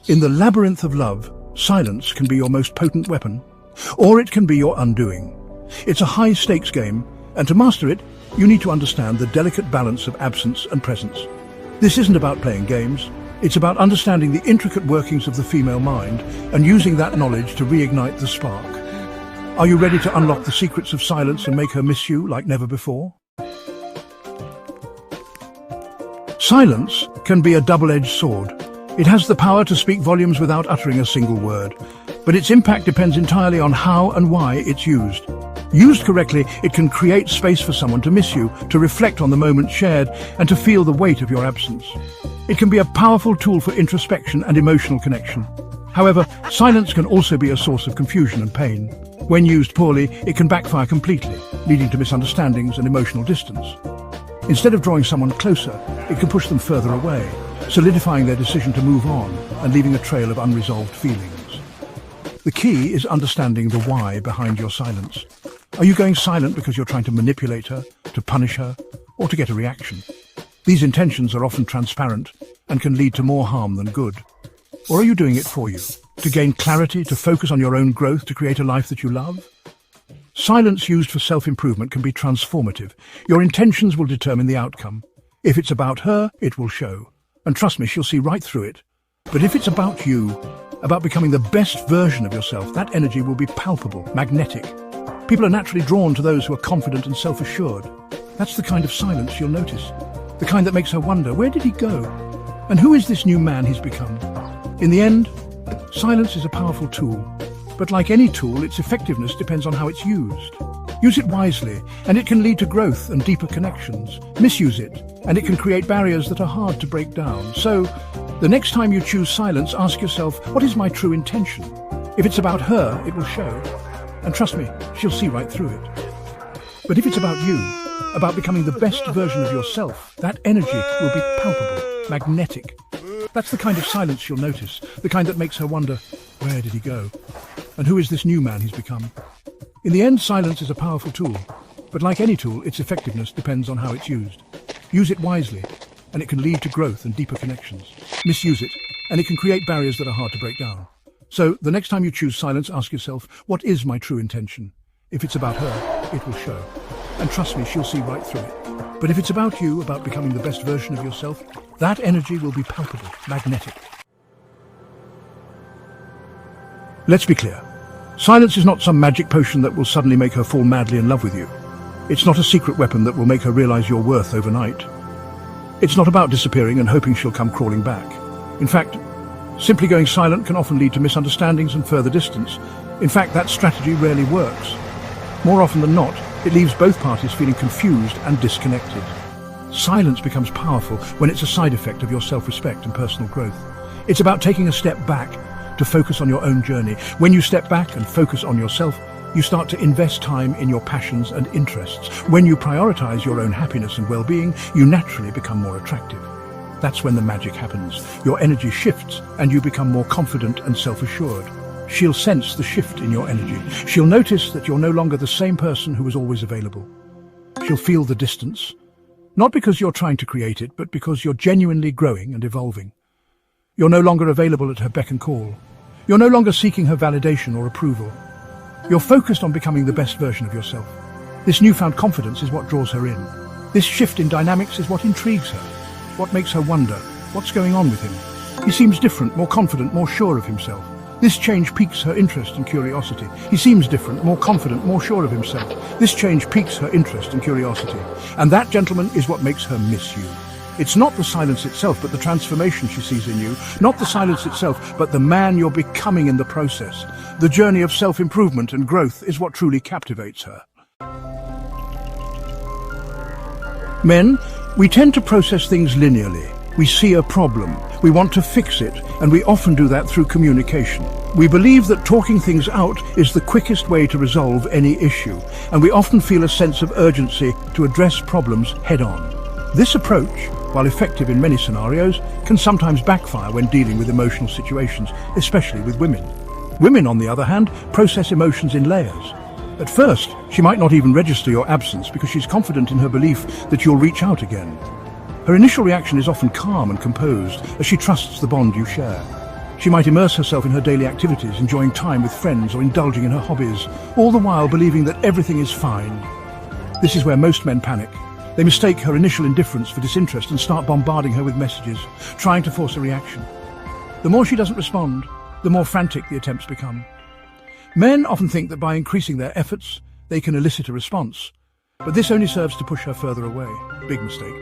In the labyrinth of love, silence can be your most potent weapon, or it can be your undoing. It's a high-stakes game, and to master it, you need to understand the delicate balance of absence and presence. This isn't about playing games. It's about understanding the intricate workings of the female mind and using that knowledge to reignite the spark. Are you ready to unlock the secrets of silence and make her miss you like never before? Silence can be a double-edged sword. It has the power to speak volumes without uttering a single word, but its impact depends entirely on how and why it's used. Used correctly, it can create space for someone to miss you, to reflect on the moment shared, and to feel the weight of your absence. It can be a powerful tool for introspection and emotional connection. However, silence can also be a source of confusion and pain. When used poorly, it can backfire completely, leading to misunderstandings and emotional distance. Instead of drawing someone closer, it can push them further away, solidifying their decision to move on and leaving a trail of unresolved feelings. The key is understanding the why behind your silence. Are you going silent because you're trying to manipulate her, to punish her, or to get a reaction? These intentions are often transparent and can lead to more harm than good. Or are you doing it for you, to gain clarity, to focus on your own growth, to create a life that you love? Silence used for self-improvement can be transformative. Your intentions will determine the outcome. If it's about her, it will show. And trust me, she'll see right through it. But if it's about you, about becoming the best version of yourself, that energy will be palpable, magnetic. People are naturally drawn to those who are confident and self-assured. That's the kind of silence you'll notice. The kind that makes her wonder, where did he go? And who is this new man he's become? In the end, silence is a powerful tool. But like any tool, its effectiveness depends on how it's used. Use it wisely, and it can lead to growth and deeper connections. Misuse it, and it can create barriers that are hard to break down. So, the next time you choose silence, ask yourself, what is my true intention? If it's about her, it will show. And trust me, she'll see right through it. But if it's about you, about becoming the best version of yourself, that energy will be palpable, magnetic. That's the kind of silence you'll notice, the kind that makes her wonder, where did he go? And who is this new man he's become? In the end, silence is a powerful tool, but like any tool, its effectiveness depends on how it's used. Use it wisely, and it can lead to growth and deeper connections. Misuse it, and it can create barriers that are hard to break down. So, the next time you choose silence, ask yourself, what is my true intention? If it's about her, it will show. And trust me, she'll see right through it. But if it's about you, about becoming the best version of yourself, that energy will be palpable, magnetic. Let's be clear. Silence is not some magic potion that will suddenly make her fall madly in love with you. It's not a secret weapon that will make her realize your worth overnight. It's not about disappearing and hoping she'll come crawling back. In fact, simply going silent can often lead to misunderstandings and further distance. In fact, that strategy rarely works. More often than not, it leaves both parties feeling confused and disconnected. Silence becomes powerful when it's a side effect of your self-respect and personal growth. It's about taking a step back to focus on your own journey. When you step back and focus on yourself, you start to invest time in your passions and interests. When you prioritize your own happiness and well-being, you naturally become more attractive. That's when the magic happens. Your energy shifts and you become more confident and self-assured. She'll sense the shift in your energy. She'll notice that you're no longer the same person who was always available. She'll feel the distance, not because you're trying to create it, but because you're genuinely growing and evolving. You're no longer available at her beck and call. You're no longer seeking her validation or approval. You're focused on becoming the best version of yourself. This newfound confidence is what draws her in. This shift in dynamics is what intrigues her, what makes her wonder, what's going on with him. He seems different, more confident, more sure of himself. This change piques her interest and curiosity. He seems different, more confident, more sure of himself. This change piques her interest and curiosity. And that, gentlemen, is what makes her miss you. It's not the silence itself, but the transformation she sees in you. Not the silence itself, but the man you're becoming in the process. The journey of self-improvement and growth is what truly captivates her. Men, we tend to process things linearly. We see a problem, we want to fix it, and we often do that through communication. We believe that talking things out is the quickest way to resolve any issue, and we often feel a sense of urgency to address problems head-on. This approach, while effective in many scenarios, can sometimes backfire when dealing with emotional situations, especially with women. Women, on the other hand, process emotions in layers. At first, she might not even register your absence because she's confident in her belief that you'll reach out again. Her initial reaction is often calm and composed as she trusts the bond you share. She might immerse herself in her daily activities, enjoying time with friends or indulging in her hobbies, all the while believing that everything is fine. This is where most men panic. They mistake her initial indifference for disinterest and start bombarding her with messages, trying to force a reaction. The more she doesn't respond, the more frantic the attempts become. Men often think that by increasing their efforts, they can elicit a response. But this only serves to push her further away. Big mistake.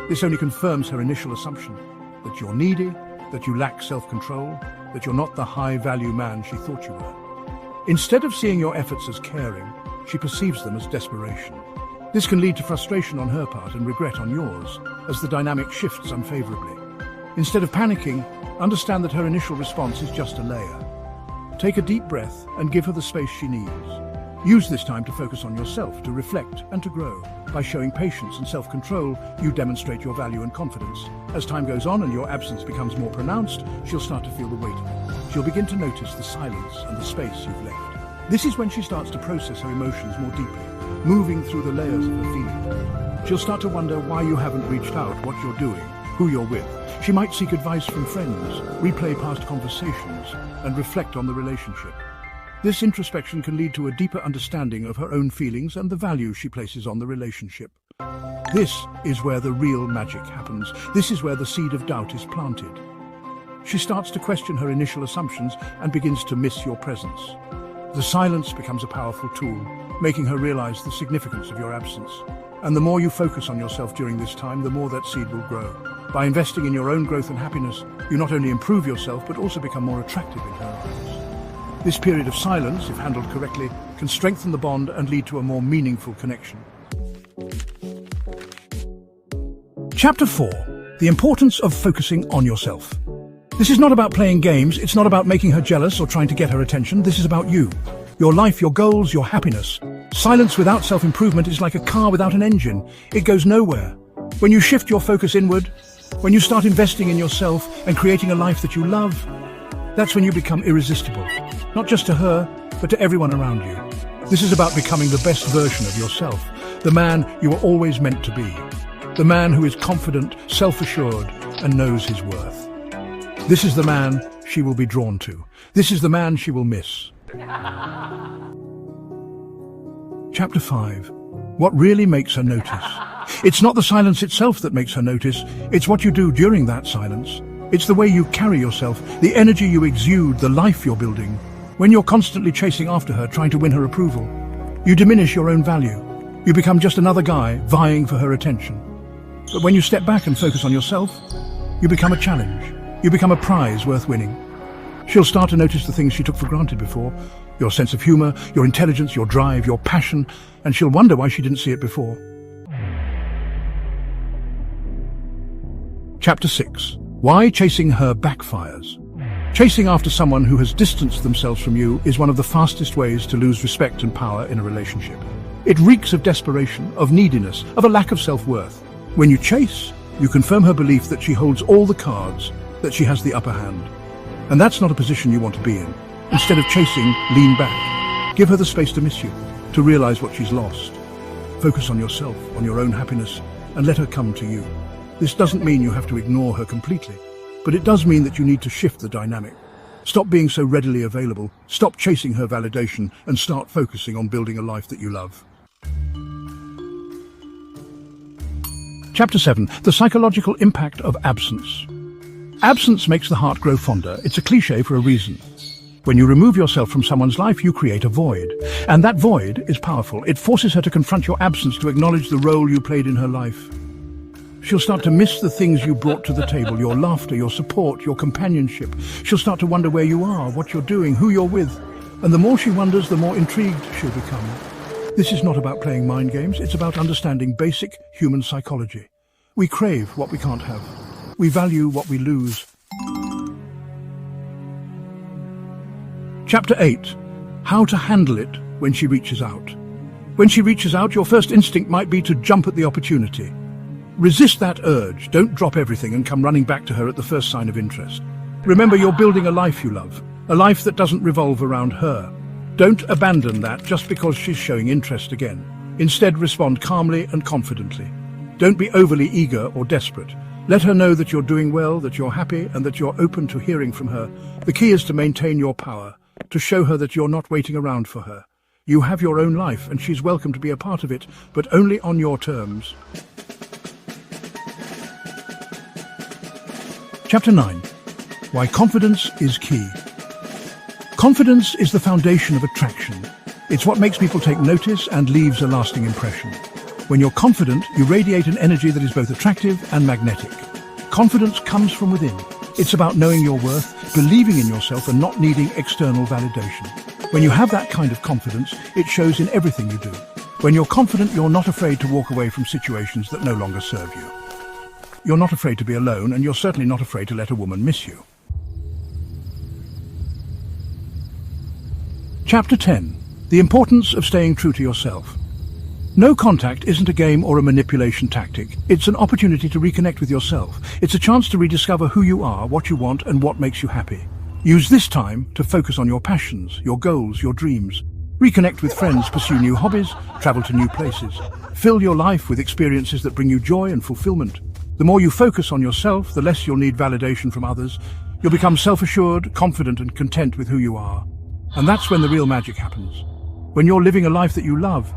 This only confirms her initial assumption that you're needy, that you lack self-control, that you're not the high-value man she thought you were. Instead of seeing your efforts as caring, she perceives them as desperation. This can lead to frustration on her part and regret on yours, as the dynamic shifts unfavorably. Instead of panicking, understand that her initial response is just a layer. Take a deep breath and give her the space she needs. Use this time to focus on yourself, to reflect and to grow. By showing patience and self-control, you demonstrate your value and confidence. As time goes on and your absence becomes more pronounced, she'll start to feel the weight of it. She'll begin to notice the silence and the space you've left. This is when she starts to process her emotions more deeply, moving through the layers of her feelings. She'll start to wonder why you haven't reached out, what you're doing, who you're with. She might seek advice from friends, replay past conversations, and reflect on the relationship. This introspection can lead to a deeper understanding of her own feelings and the value she places on the relationship. This is where the real magic happens. This is where the seed of doubt is planted. She starts to question her initial assumptions and begins to miss your presence. The silence becomes a powerful tool, making her realize the significance of your absence. And the more you focus on yourself during this time, the more that seed will grow. By investing in your own growth and happiness, you not only improve yourself, but also become more attractive in her eyes. This period of silence, if handled correctly, can strengthen the bond and lead to a more meaningful connection. Chapter 4. The importance of focusing on yourself. This is not about playing games, it's not about making her jealous or trying to get her attention. This is about you, your life, your goals, your happiness. Silence without self-improvement is like a car without an engine. It goes nowhere. When you shift your focus inward, when you start investing in yourself and creating a life that you love, that's when you become irresistible. Not just to her, but to everyone around you. This is about becoming the best version of yourself, the man you were always meant to be. The man who is confident, self-assured, and knows his worth. This is the man she will be drawn to. This is the man she will miss. Chapter 5. What really makes her notice? It's not the silence itself that makes her notice, it's what you do during that silence. It's the way you carry yourself, the energy you exude, the life you're building. When you're constantly chasing after her, trying to win her approval, you diminish your own value. You become just another guy vying for her attention. But when you step back and focus on yourself, you become a challenge. You become a prize worth winning. She'll start to notice the things she took for granted before, your sense of humor, your intelligence, your drive, your passion, and she'll wonder why she didn't see it before. Chapter 6. Why chasing her backfires. Chasing after someone who has distanced themselves from you is one of the fastest ways to lose respect and power in a relationship. It reeks of desperation, of neediness, of a lack of self-worth. When you chase, you confirm her belief that she holds all the cards, that she has the upper hand. And that's not a position you want to be in. Instead of chasing, lean back. Give her the space to miss you, to realize what she's lost. Focus on yourself, on your own happiness, and let her come to you. This doesn't mean you have to ignore her completely, but it does mean that you need to shift the dynamic. Stop being so readily available, stop chasing her validation, and start focusing on building a life that you love. Chapter 7. The psychological impact of absence. Absence makes the heart grow fonder. It's a cliché for a reason. When you remove yourself from someone's life, you create a void. And that void is powerful. It forces her to confront your absence, to acknowledge the role you played in her life. She'll start to miss the things you brought to the table, your laughter, your support, your companionship. She'll start to wonder where you are, what you're doing, who you're with. And the more she wonders, the more intrigued she'll become. This is not about playing mind games, it's about understanding basic human psychology. We crave what we can't have. We value what we lose. Chapter 8. How to handle it when she reaches out. When she reaches out, your first instinct might be to jump at the opportunity. Resist that urge. Don't drop everything and come running back to her at the first sign of interest. Remember, you're building a life you love, a life that doesn't revolve around her. Don't abandon that just because she's showing interest again. Instead, respond calmly and confidently. Don't be overly eager or desperate. Let her know that you're doing well, that you're happy, and that you're open to hearing from her. The key is to maintain your power, to show her that you're not waiting around for her. You have your own life, and she's welcome to be a part of it, but only on your terms. Chapter 9. Why confidence is key. Confidence is the foundation of attraction. It's what makes people take notice and leaves a lasting impression. When you're confident, you radiate an energy that is both attractive and magnetic. Confidence comes from within. It's about knowing your worth, believing in yourself, and not needing external validation. When you have that kind of confidence, it shows in everything you do. When you're confident, you're not afraid to walk away from situations that no longer serve you. You're not afraid to be alone, and you're certainly not afraid to let a woman miss you. Chapter 10. The importance of staying true to yourself. No contact isn't a game or a manipulation tactic. It's an opportunity to reconnect with yourself. It's a chance to rediscover who you are, what you want, and what makes you happy. Use this time to focus on your passions, your goals, your dreams. Reconnect with friends, pursue new hobbies, travel to new places. Fill your life with experiences that bring you joy and fulfillment. The more you focus on yourself, the less you'll need validation from others. You'll become self-assured, confident, and content with who you are. And that's when the real magic happens. When you're living a life that you love,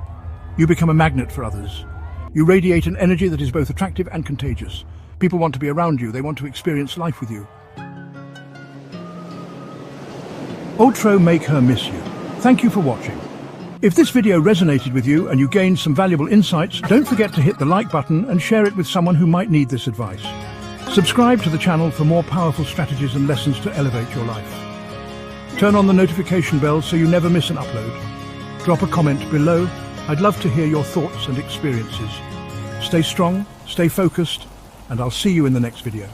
you become a magnet for others. You radiate an energy that is both attractive and contagious. People want to be around you. They want to experience life with you. Outro, make her miss you. Thank you for watching. If this video resonated with you and you gained some valuable insights, don't forget to hit the like button and share it with someone who might need this advice. Subscribe to the channel for more powerful strategies and lessons to elevate your life. Turn on the notification bell so you never miss an upload. Drop a comment below. I'd love to hear your thoughts and experiences. Stay strong, stay focused, and I'll see you in the next video.